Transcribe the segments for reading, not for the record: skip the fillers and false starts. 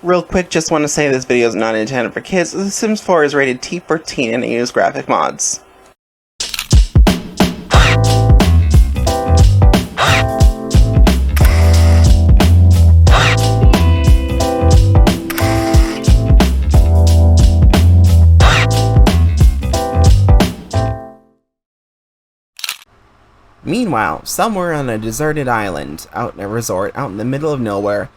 Real quick, just want to say this video is not intended for kids. The Sims 4 is rated T for teen and it uses graphic mods. Meanwhile, somewhere on a deserted island, out in a resort, out in the middle of nowhere,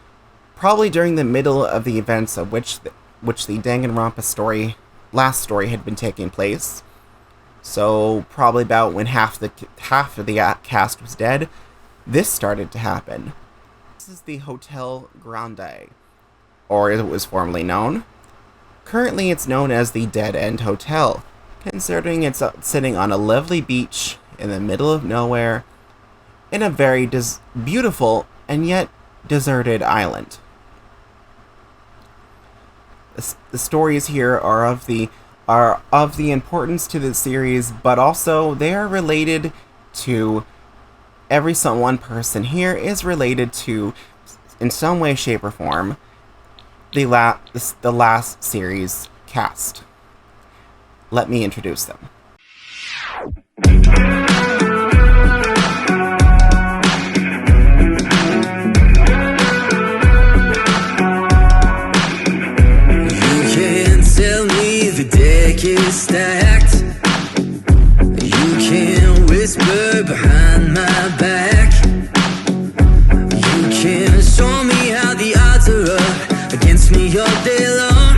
probably during the middle of the events of which the Danganronpa last story had been taking place, so probably about when half of the cast was dead, this started to happen. This is the Hotel Grande, or as it was formerly known. Currently it's known as the Dead End Hotel, considering it's sitting on a lovely beach in the middle of nowhere, in a very beautiful and yet deserted island. The stories here are of the importance to the series, but also they are related to one person here is related to, in some way, shape, or form, the last series cast. Let me introduce them. Stacked. You can whisper behind my back. You can show me how the odds are up against me all day long.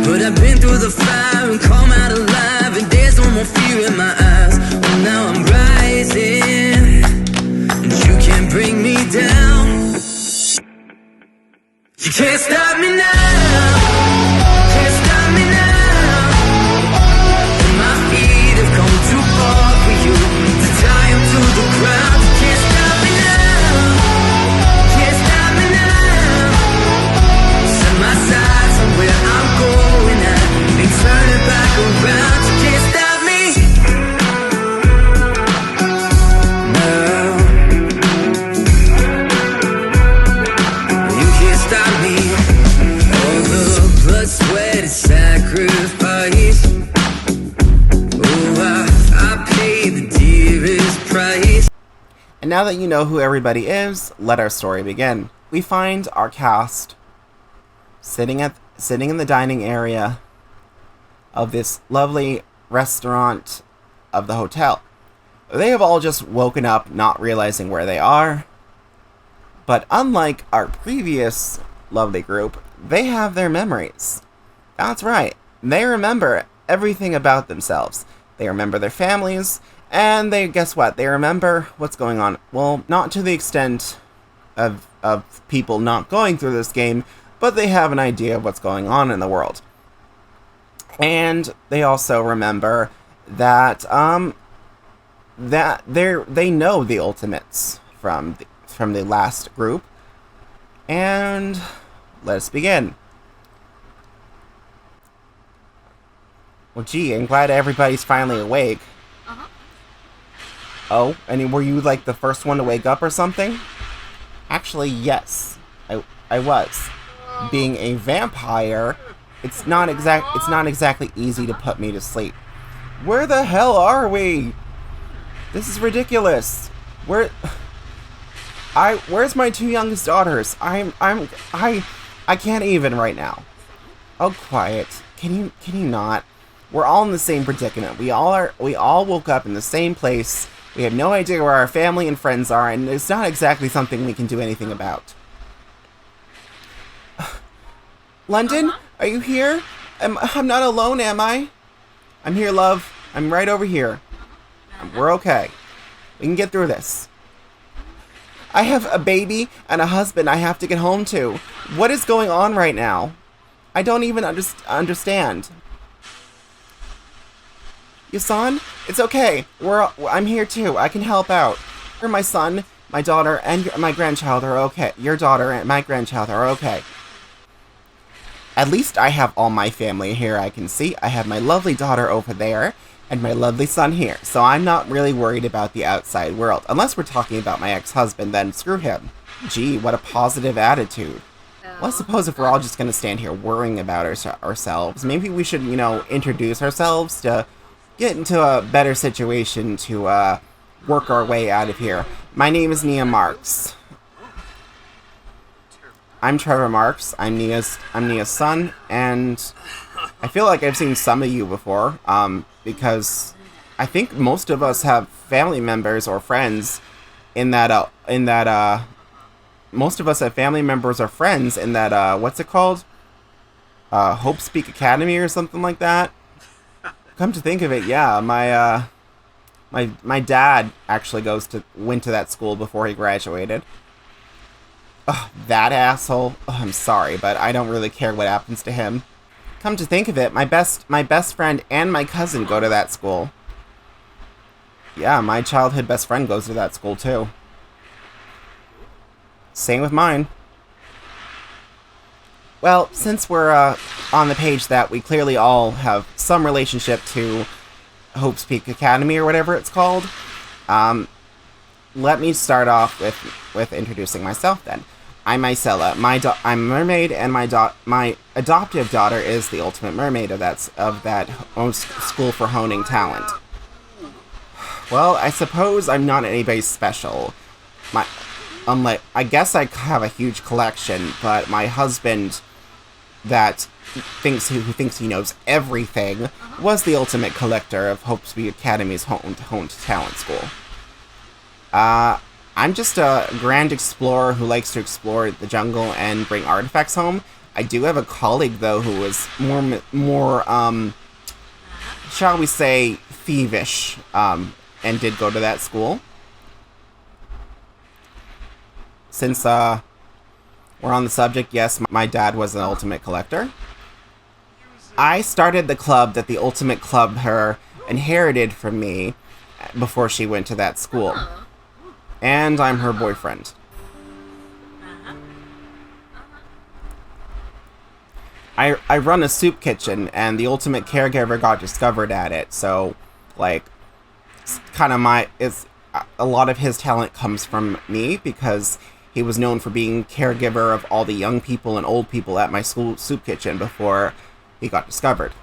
But I've been through the fire and come out alive, and there's no more fear in my eyes. Oh, now I'm rising, and you can't bring me down. You can't stop me now. And now that you know who everybody is, let our story begin. We find our cast sitting in the dining area of this lovely restaurant of the hotel. They have all just woken up, not realizing where they are. But unlike our previous lovely group, they have their memories. That's right. They remember everything about themselves. They remember their families. And guess what? They remember what's going on. Well, not to the extent of people not going through this game, but they have an idea of what's going on in the world. And they also remember that they know the ultimates from the last group. And let's begin. Well, gee, I'm glad everybody's finally awake. Oh, and were you like the first one to wake up or something? Actually, yes, I was. Being a vampire, it's not exactly easy to put me to sleep. Where the hell are we? This is ridiculous. Where's my two youngest daughters? I can't even right now. Oh, quiet. Can you not? We're all in the same predicament. We all woke up in the same place. We have no idea where our family and friends are, and it's not exactly something we can do anything about. London, are you here? I'm not alone, am I? I'm here, love. I'm right over here. We're okay. We can get through this. I have a baby and a husband I have to get home to. What is going on right now? I don't even understand. Yusan, it's okay. I'm here too. I can help out. My son, my daughter, and my grandchild are okay. Your daughter and my grandchild are okay. At least I have all my family here I can see. I have my lovely daughter over there, and my lovely son here. So I'm not really worried about the outside world. Unless we're talking about my ex-husband, then screw him. Gee, what a positive attitude. Well, I suppose if we're all just going to stand here worrying about ourselves, maybe we should, introduce ourselves to get into a better situation to work our way out of here. My name is Nia Marks. I'm Trevor Marks. I'm Nia's son, and I feel like I've seen some of you before, because I think most of us have family members or friends most of us have family members or friends in that, what's it called? Hope Speak Academy or something like that. Come to think of it, yeah, my dad actually went to that school before he graduated. Ugh, that asshole. Ugh, I'm sorry, but I don't really care what happens to him. Come to think of it, my best friend and my cousin go to that school. Yeah, my childhood best friend goes to that school too. Same with mine. Well, since we're on the page that we clearly all have some relationship to Hope's Peak Academy or whatever it's called, let me start off with introducing myself then. I'm Isella. I'm Mermaid, and my adoptive daughter is the ultimate mermaid of that school for honing talent. Well, I suppose I'm not anybody special. I guess I have a huge collection, but my husband, who thinks he knows everything, was the ultimate collector of Hopesby Academy's honed talent school. I'm just a grand explorer who likes to explore the jungle and bring artifacts home. I do have a colleague, though, who is more shall we say, thievish, and did go to that school. Since we're on the subject, yes, my dad was an ultimate collector. I started the club that the ultimate club her inherited from me before she went to that school. And I'm her boyfriend. I run a soup kitchen, and the ultimate caregiver got discovered at it, so, like, a lot of his talent comes from me, because he was known for being caregiver of all the young people and old people at my school soup kitchen before he got discovered.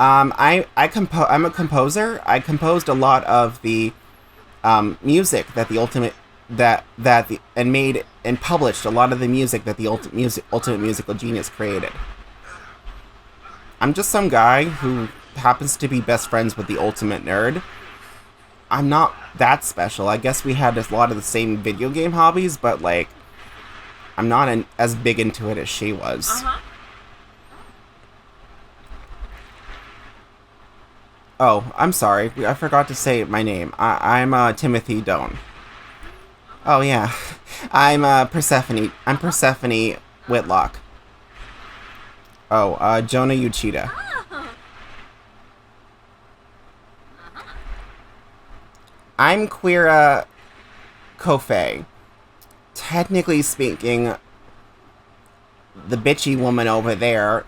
I'm a composer. I composed a lot of the music that the ultimate and made and published a lot of the music that the ultimate musical genius created. I'm just some guy who happens to be best friends with the ultimate nerd. I'm not that special. I guess we had a lot of the same video game hobbies, but, like, I'm not as big into it as she was. Oh, I'm sorry. I forgot to say my name. I'm Timothy Doan. Oh, yeah. I'm Persephone. I'm Persephone Whitlock. Oh, Jonah Uchida. I'm Qira Coffey. Technically speaking, the bitchy woman over there,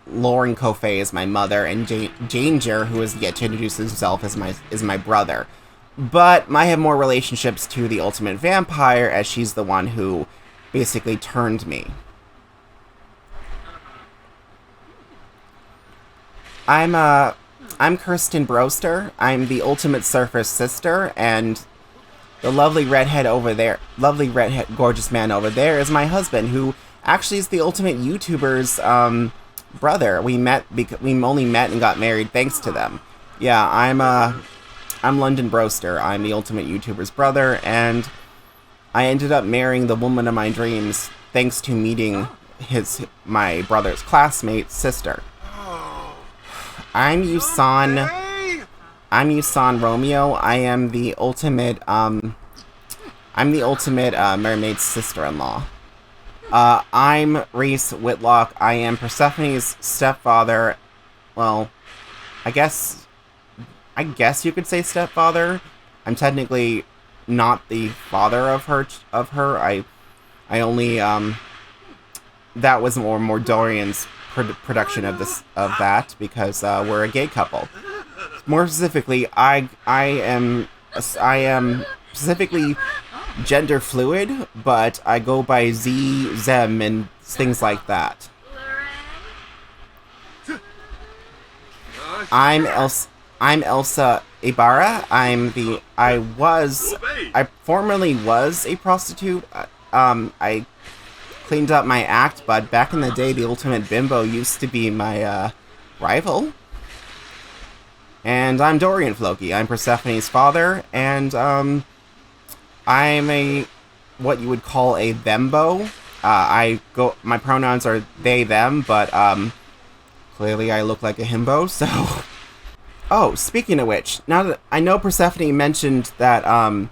Lauren Coffey, is my mother, and Danger, who is yet to introduce himself, is my brother. But I have more relationships to the ultimate vampire, as she's the one who basically turned me. I'm Kirsten Broster. I'm the ultimate surfer's sister, and the lovely redhead, gorgeous man over there is my husband, who actually is the ultimate YouTuber's brother. We only met and got married thanks to them. Yeah, I'm London Broster. I'm the ultimate YouTuber's brother, and I ended up marrying the woman of my dreams thanks to meeting my brother's classmate's sister. I'm Yusan Romeo. I am the ultimate mermaid's sister-in-law. I'm Reese Whitlock. I am Persephone's stepfather. Well, I guess you could say stepfather. I'm technically not the father of her. I only that was more Dorian's production of that, because we're a gay couple. More specifically, I am specifically gender fluid, but I go by Z, Zem, and things like that. I'm Elsa Ibarra. I formerly was a prostitute. I cleaned up my act, but back in the day, the Ultimate Bimbo used to be my rival. And I'm Dorian Floki. I'm Persephone's father, and I'm what you would call a thembo. My pronouns are they, them, but clearly I look like a himbo, so. Oh, speaking of which, now that I know Persephone mentioned that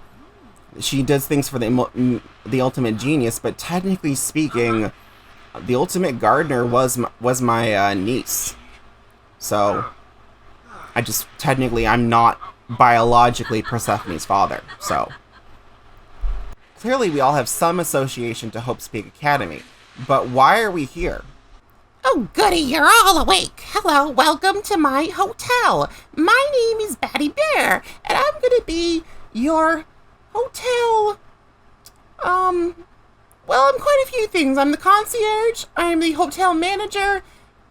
she does things for the Ultimate Genius, but technically speaking, the Ultimate Gardener was my niece. So I'm not biologically Persephone's father, so. Clearly we all have some association to Hope's Peak Academy, but why are we here? Oh goody, you're all awake. Hello, welcome to my hotel. My name is Batty Bear, and I'm gonna be your hotel, I'm quite a few things. I'm the concierge, I'm the hotel manager,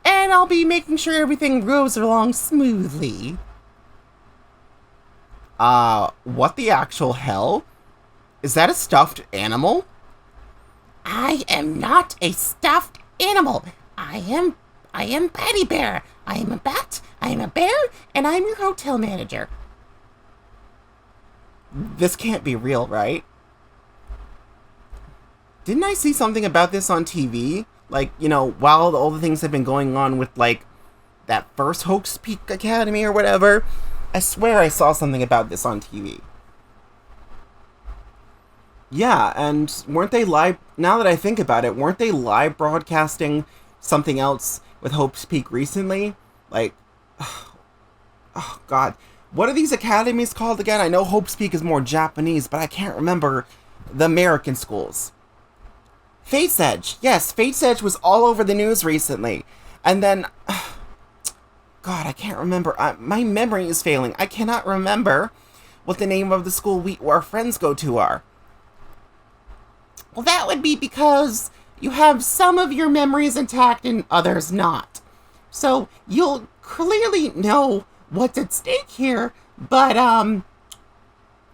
and I'll be making sure everything goes along smoothly. What the actual hell? Is that a stuffed animal? I am not a stuffed animal. I am Batty Bear. I am a bat, I am a bear, and I'm your hotel manager. This can't be real, right? Didn't I see something about this on TV? Like, while all the things have been going on with, like, that first Hope's Peak Academy or whatever, I swear I saw something about this on TV. Yeah, and weren't they live, now that I think about it, weren't they live broadcasting something else with Hope's Peak recently? Like, oh god, what are these academies called again? I know Hope's Peak is more Japanese, but I can't remember the American schools. Fate's Edge, yes, Fate's Edge was all over the news recently, and then, god, I can't remember, my memory is failing, I cannot remember what the name of the school our friends go to are. Well, that would be because you have some of your memories intact and others not. So you'll clearly know what's at stake here, but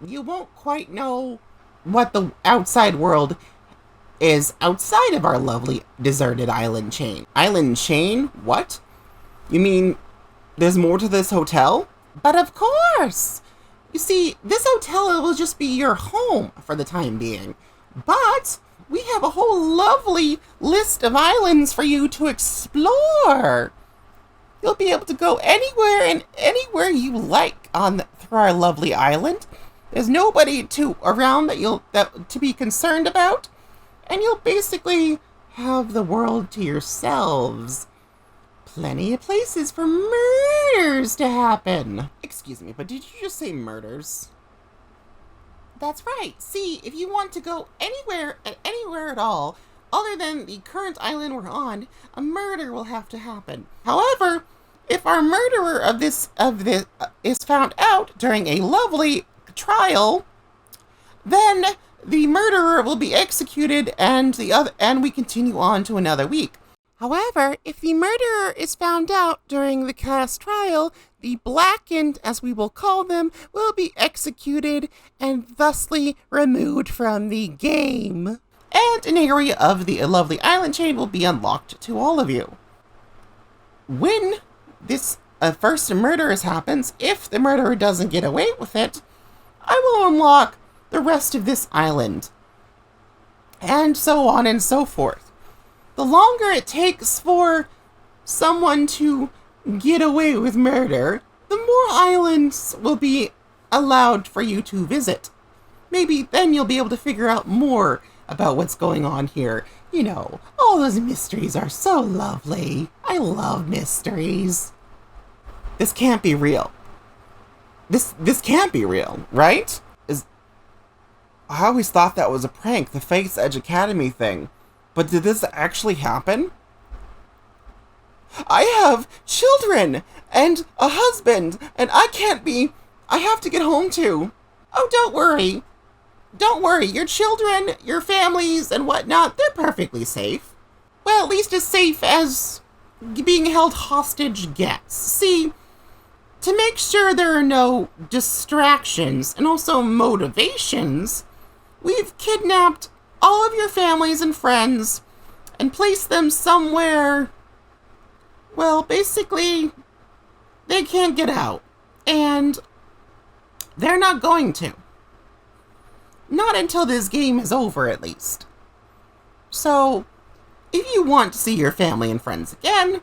you won't quite know what the outside world is outside of our lovely deserted island chain. Island chain? What? You mean there's more to this hotel? But of course! You see, this hotel will just be your home for the time being. But we have a whole lovely list of islands for you to explore. You'll be able to go anywhere and anywhere you like through our lovely island. There's nobody around that to be concerned about, and you'll basically have the world to yourselves. Plenty of places for murders to happen. Excuse me, but did you just say murders? That's right. See, if you want to go anywhere at all, other than the current island we're on, a murder will have to happen. However, if our murderer of this is found out during a lovely trial, then the murderer will be executed, and we continue on to another week. However, if the murderer is found out during the class trial, the blackened, as we will call them, will be executed and thusly removed from the game. And an area of the lovely island chain will be unlocked to all of you. When this first murder happens, if the murderer doesn't get away with it, I will unlock the rest of this island. And so on and so forth. The longer it takes for someone to get away with murder, the more islands will be allowed for you to visit. Maybe then you'll be able to figure out more about what's going on here. All those mysteries are so lovely. I love mysteries. This can't be real. This can't be real, right? I always thought that was a prank, the Fate's Edge Academy thing. But did this actually happen? I have children and a husband, and I have to get home too. Oh, don't worry. don't worry, your children, your families, and whatnot, they're perfectly safe. Well, at least as safe as being held hostage gets. See, to make sure there are no distractions and also motivations, we've kidnapped all of your families and friends and placed them somewhere, well, basically, they can't get out. And they're not going to. Not until this game is over, at least. So, if you want to see your family and friends again,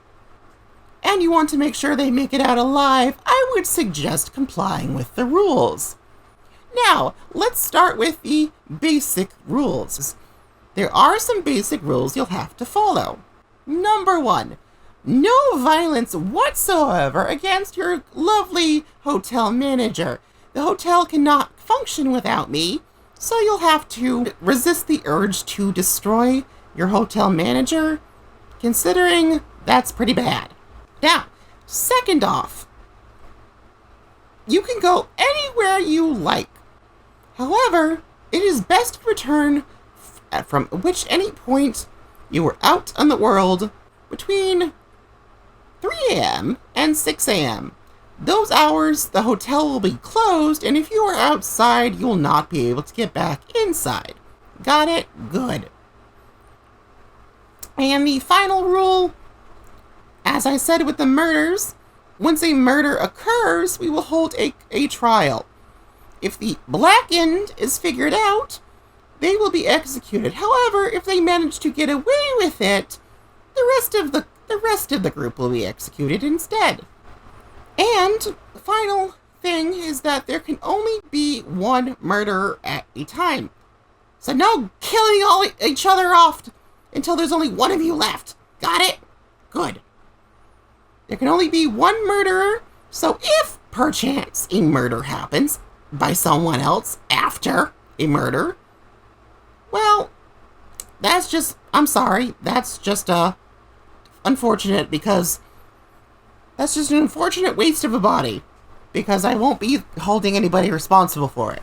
and you want to make sure they make it out alive, I would suggest complying with the rules. Now, let's start with the basic rules. There are some basic rules you'll have to follow. Number 1, no violence whatsoever against your lovely hotel manager. The hotel cannot function without me, so you'll have to resist the urge to destroy your hotel manager, considering that's pretty bad. Now, second off, you can go anywhere you like. However, it is best to return from which any point you were out on the world between 3 a.m. and 6 a.m. Those hours, the hotel will be closed, and if you are outside, you will not be able to get back inside. Got it? Good. And the final rule, as I said with the murders, once a murder occurs, we will hold a trial. If the black end is figured out, they will be executed. However, if they manage to get away with it, the rest of the group will be executed instead. And the final thing is that there can only be one murderer at a time. So no killing all each other off until there's only one of you left. Got it? Good. There can only be one murderer, so if perchance a murder happens by someone else after a murder, well, that's just, I'm sorry, that's just unfortunate, because that's just an unfortunate waste of a body, because I won't be holding anybody responsible for it.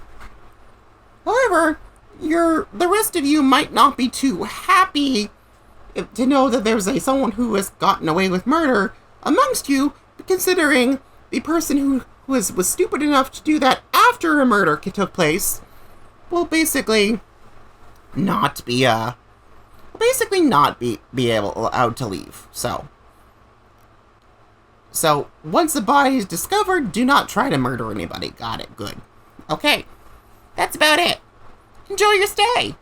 However, the rest of you might not be too happy to know that there's someone who has gotten away with murder amongst you, considering the person who was stupid enough to do that after a murder took place will basically not be able out to leave. So once the body is discovered, do not try to murder anybody. Got it? Good. Okay, that's about it. Enjoy your stay.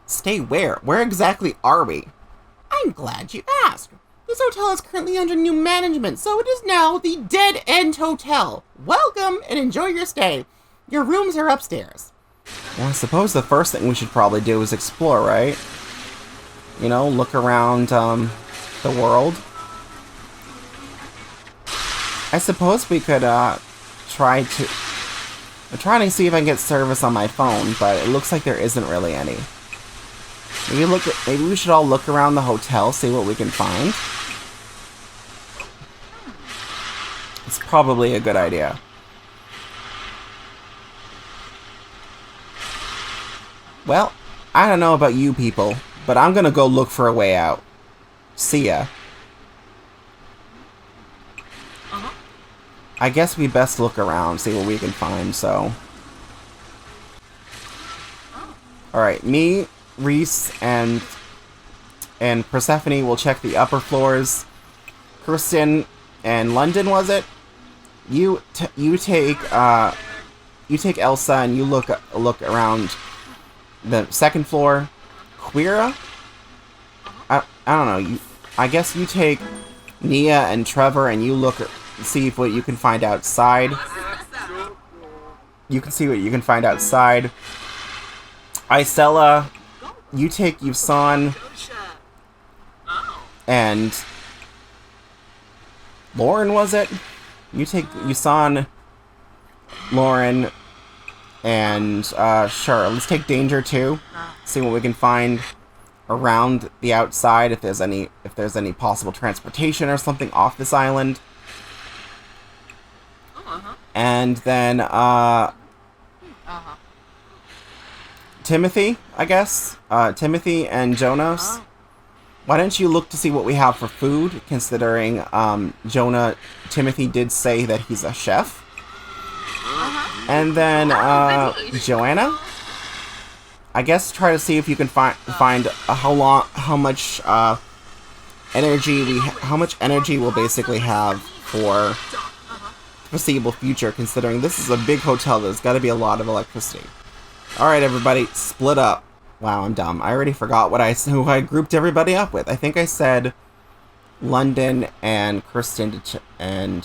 Stay where? Where exactly are we? I'm glad you asked. This hotel is currently under new management, so it is now the Dead End Hotel. Welcome and enjoy your stay. Your rooms are upstairs. Well, I suppose the first thing we should probably do is explore, right? You know, look around the world. I suppose we could I'm trying to see if I can get service on my phone, but it looks like there isn't really any. Maybe we should all look around the hotel, see what we can find. It's probably a good idea. Well, I don't know about you people, but I'm gonna go look for a way out. See ya. I guess we best look around, see what we can find, so... Alright, me, Reese, and Persephone will check the upper floors. Kirsten and London, was it? You take Elsa and you look around the second floor. Qira? I don't know. I guess you take Nia and Trevor and you see what you can find outside. You can see what you can find outside. Isella, you take Yusan and Lauren, was it? You take Yusan, Lauren, and sure, let's take Danger too. See what we can find around the outside, if there's any possible transportation or something off this island. Uh-huh. Timothy, I guess. Timothy and Jonas. Why don't you look to see what we have for food, considering Timothy did say that he's a chef. And then Joanna, I guess try to see if you can find how much energy we'll basically have for foreseeable future, considering this is a big hotel. There's got to be a lot of electricity. All right, everybody, split up. Wow, I'm dumb. I already forgot who I grouped everybody up with. I think I said London and Kirsten I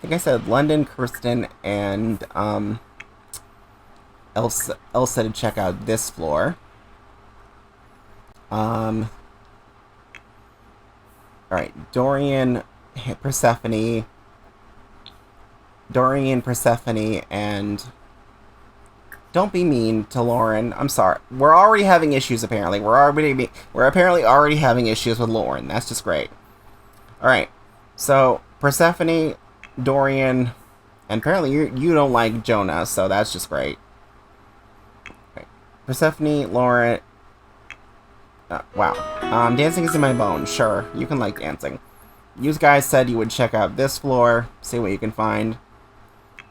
think I said London, Kirsten, and Elsa to check out this floor. All right, Dorian, Persephone, and don't be mean to Lauren. I'm sorry. We're already having issues, apparently. We're apparently already having issues with Lauren. That's just great. Alright. So, Persephone, Dorian, and apparently you don't like Jonah, so that's just great. Okay. Persephone, Lauren... wow. Dancing is in my bones. Sure, you can like dancing. You guys said you would check out this floor, see what you can find.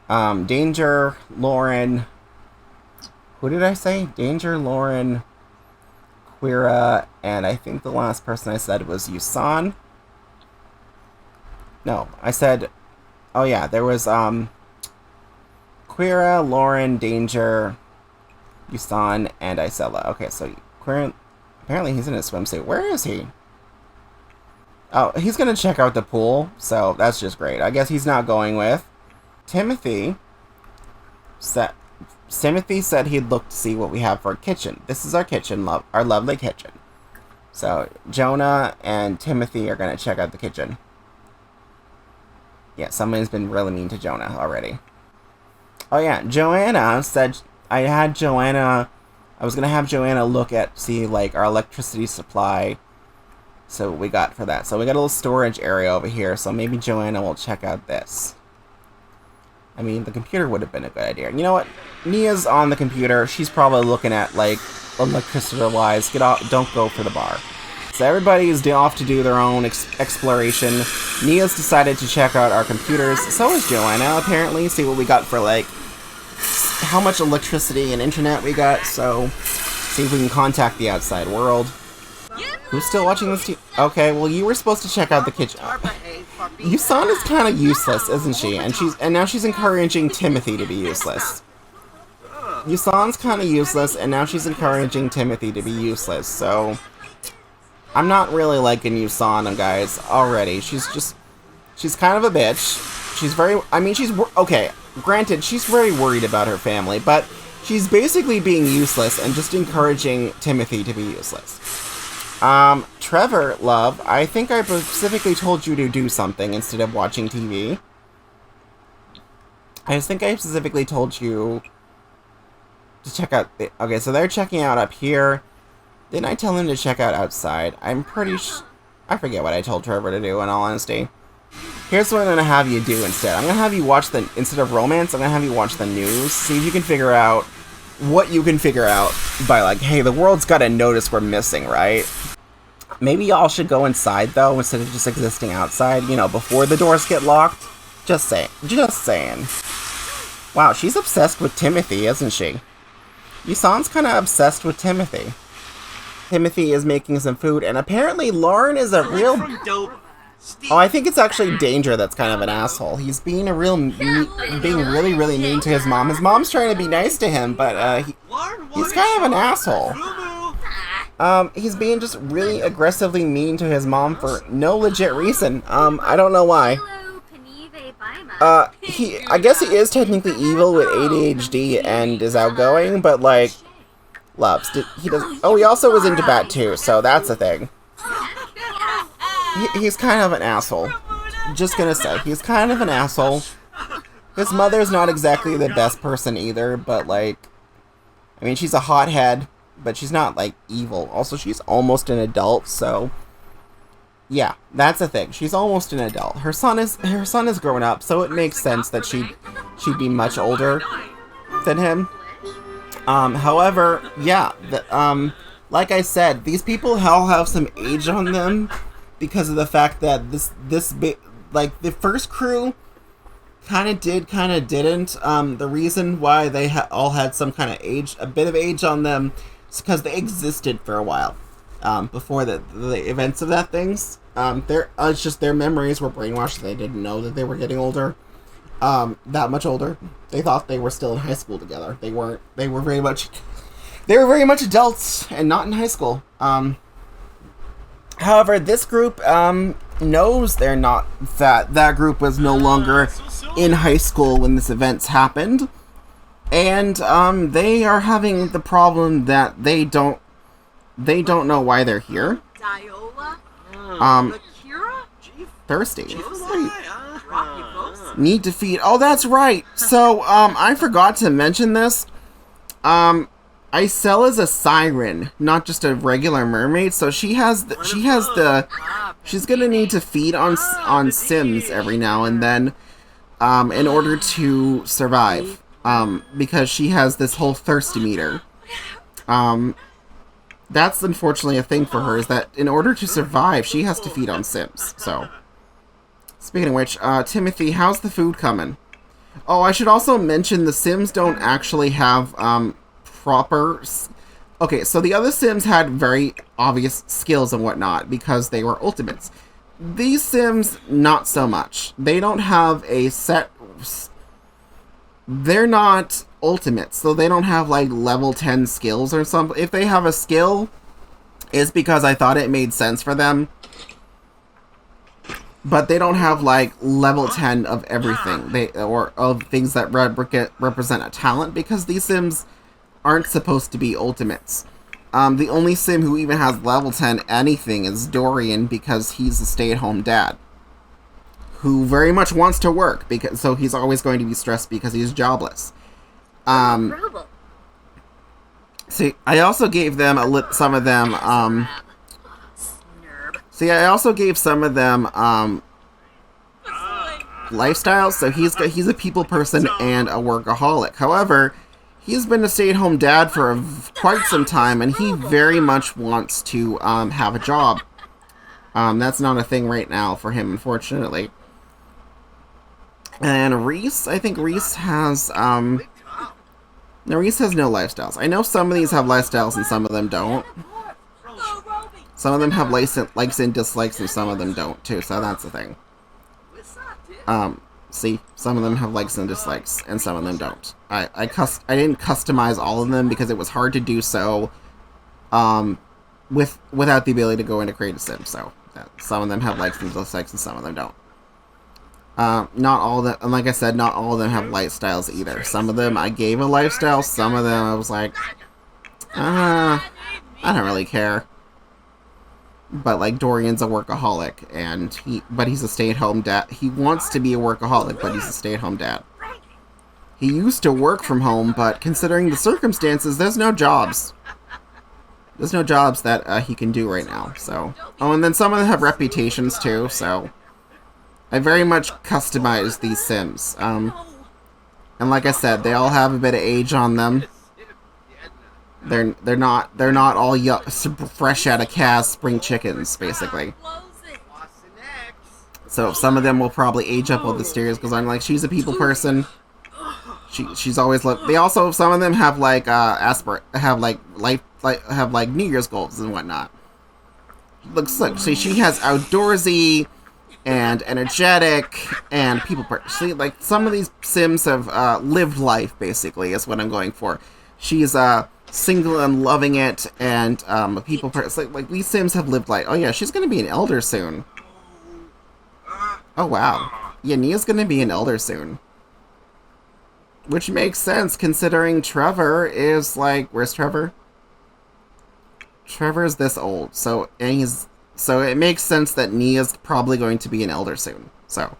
Danger, Lauren... Who did I say? Danger, Lauren, Qira, and I think the last person I said was Yusan. No, I said... Oh yeah, there was, Qira, Lauren, Danger, Yusan, and Isella. Okay, so Qira... Apparently he's in a swimsuit. Where is he? Oh, he's gonna check out the pool, so that's just great. I guess he's not going with Timothy. Timothy said he'd look to see what we have for a kitchen. This is our kitchen, our lovely kitchen. So, Jonah and Timothy are going to check out the kitchen. Yeah, someone's been really mean to Jonah already. Oh yeah, Joanna said... I was going to have Joanna look at, see, like, our electricity supply. So, what we got for that. So, we got a little storage area over here, so maybe Joanna will check out this. I mean, the computer would have been a good idea. You know what? Nia's on the computer. She's probably looking at, like, electricity-wise. Get off. Don't go for the bar. So everybody is off to do their own exploration. Nia's decided to check out our computers. So is Joanna, apparently. See what we got for, like, how much electricity and internet we got. So, see if we can contact the outside world. Who's still watching this? Okay, well, you were supposed to check out the kitchen. Yusan is kind of useless, isn't she? And now she's encouraging Timothy to be useless. Yusan's kind of useless, and now she's encouraging Timothy to be useless. So, I'm not really liking Yusan, guys, already. She's kind of a bitch. Okay, granted, she's very worried about her family, but she's basically being useless and just encouraging Timothy to be useless. Trevor, love, I think I specifically told you to do something instead of watching TV. I think I specifically told you to check out okay, so they're checking out up here. Didn't I tell them to check out outside? I'm pretty I forget what I told Trevor to do, in all honesty. Here's what I'm gonna have you do instead. I'm gonna have you watch instead of romance, I'm gonna have you watch the news. See if you can figure out what you can figure out by, like, hey, the world's gotta notice we're missing, right? Maybe y'all should go inside, though, instead of just existing outside, you know, before the doors get locked. Just saying. Just saying. Wow, she's obsessed with Timothy, isn't she? Yusan's kind of obsessed with Timothy. Timothy is making some food, and apparently Lauren is a real... Oh, I think it's actually Danger that's kind of an asshole. He's being being really, really mean to his mom. His mom's trying to be nice to him, but he's kind of an asshole. He's being just really aggressively mean to his mom for no legit reason. I don't know why. I guess he is technically evil with ADHD and is outgoing, but, like, loves. He also was into Bat too, so that's a thing. He's kind of an asshole. Just gonna say, he's kind of an asshole. His mother's not exactly the best person either, but, like, I mean, she's a hothead, but she's not, like, evil. Also, she's almost an adult, so Yeah, that's the thing. She's almost an adult. Her son is grown up, so it makes sense that she'd be much older than him. However, yeah, like I said, these people all have some age on them because of the fact that like the first crew kind of did, kind of didn't. The reason why they all had some kind of age, a bit of age on them, is because they existed for a while before the events of that things. It's just their memories were brainwashed. They didn't know that they were getting older, that much older. They thought they were still in high school together. They weren't. They were very much adults and not in high school. However, this group knows they're not. That group was no longer in high school when this events happened, and they are having the problem that they don't know why they're here. Thirsty. Need to feed. Oh, that's right. So, I forgot to mention this. Iselle is a siren, not just a regular mermaid. So she's gonna need to feed on Sims every now and then, in order to survive. Because she has this whole thirsty meter. That's unfortunately a thing for her, is that in order to survive, she has to feed on Sims. So, speaking of which, Timothy, how's the food coming? Oh, I should also mention the Sims don't actually have, proper... Okay, so the other Sims had very obvious skills and whatnot, because they were ultimates. These Sims, not so much. They don't have a set... They're not ultimates, so they don't have, like, level 10 skills or something. If they have a skill, it's because I thought it made sense for them. But they don't have, like, level 10 of everything, or of things that represent a talent, because these Sims aren't supposed to be ultimates. The only Sim who even has level 10 anything is Dorian, because he's a stay-at-home dad who very much wants to work, so he's always going to be stressed because he's jobless. See, I also gave them some of them lifestyles. So he's a people person and a workaholic. However, he's been a stay-at-home dad for quite some time, and he very much wants to have a job. That's not a thing right now for him, unfortunately. And Reese, I think Reese has no lifestyles. I know some of these have lifestyles and some of them don't. Some of them have likes and dislikes, and some of them don't too. So that's the thing. See, some of them have likes and dislikes, and some of them don't. I didn't customize all of them because it was hard to do so, without the ability to go into create a sim. So some of them have likes and dislikes, and some of them don't. Not all of them, and like I said, not all of them have lifestyles either. Some of them I gave a lifestyle, some of them I was like, I don't really care. But like Dorian's a workaholic, and he's a stay-at-home dad. He wants to be a workaholic, but he's a stay-at-home dad. He used to work from home, but considering the circumstances, there's no jobs. There's no jobs that he can do right now. So, oh, and then some of them have reputations too. So, I very much customized these Sims. And like I said, they all have a bit of age on them. They're not all fresh out of calves, spring chickens, basically. So some of them will probably age up with the steers because I'm like, she's a people person. She's always loved. They also, some of them have like have like New Year's goals and whatnot. Looks like she has outdoorsy and energetic and people person. See, like some of these Sims have lived life, basically, is what I'm going for. She's single and loving it, and a people person. Like these Sims have lived life. Oh yeah, she's gonna be an elder soon. Oh wow, yeah, Nia's gonna be an elder soon, which makes sense considering Trevor is like, where's Trevor? Trevor's this old, so it makes sense that Nia's probably going to be an elder soon. So,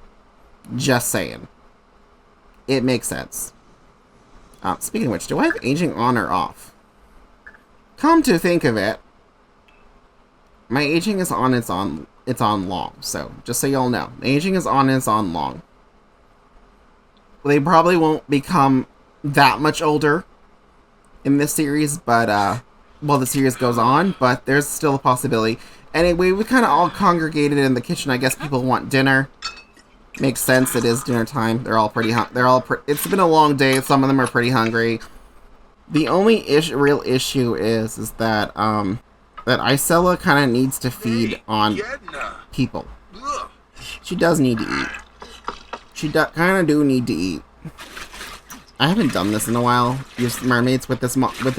just saying, it makes sense. Speaking of which, do I have aging on or off? Come to think of it, my aging is on it's on long. So, just so y'all know. Aging is on and it's on long. They probably won't become that much older in this series, but, while the series goes on, but there's still a possibility. Anyway, we kind of all congregated in the kitchen. I guess people want dinner. Makes sense, it is dinner time. They're all pretty it's been a long day, some of them are pretty hungry. The only real issue is that, that Isella kind of needs to feed on people. She does need to eat. She kind of do need to eat. I haven't done this in a while. Used mermaids with this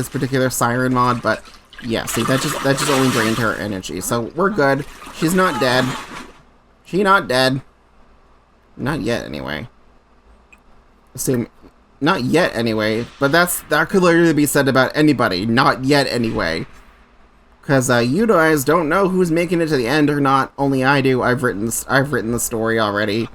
particular siren mod, but yeah, see that just only drained her energy. So we're good. She's not dead. She not dead. Not yet, anyway. Assume not yet, anyway. But that could literally be said about anybody. Not yet, anyway. Because you guys don't know who's making it to the end or not. Only I do. I've written the story already.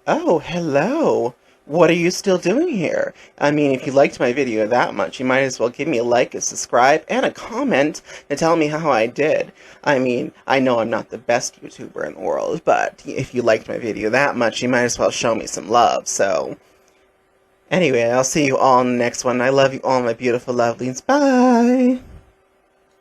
Oh, hello. What are you still doing here? I mean, if you liked my video that much, you might as well give me a like, a subscribe, and a comment to tell me how I did. I mean, I know I'm not the best YouTuber in the world, but if you liked my video that much, you might as well show me some love, so... Anyway, I'll see you all in the next one. I love you all, my beautiful lovelies. Bye!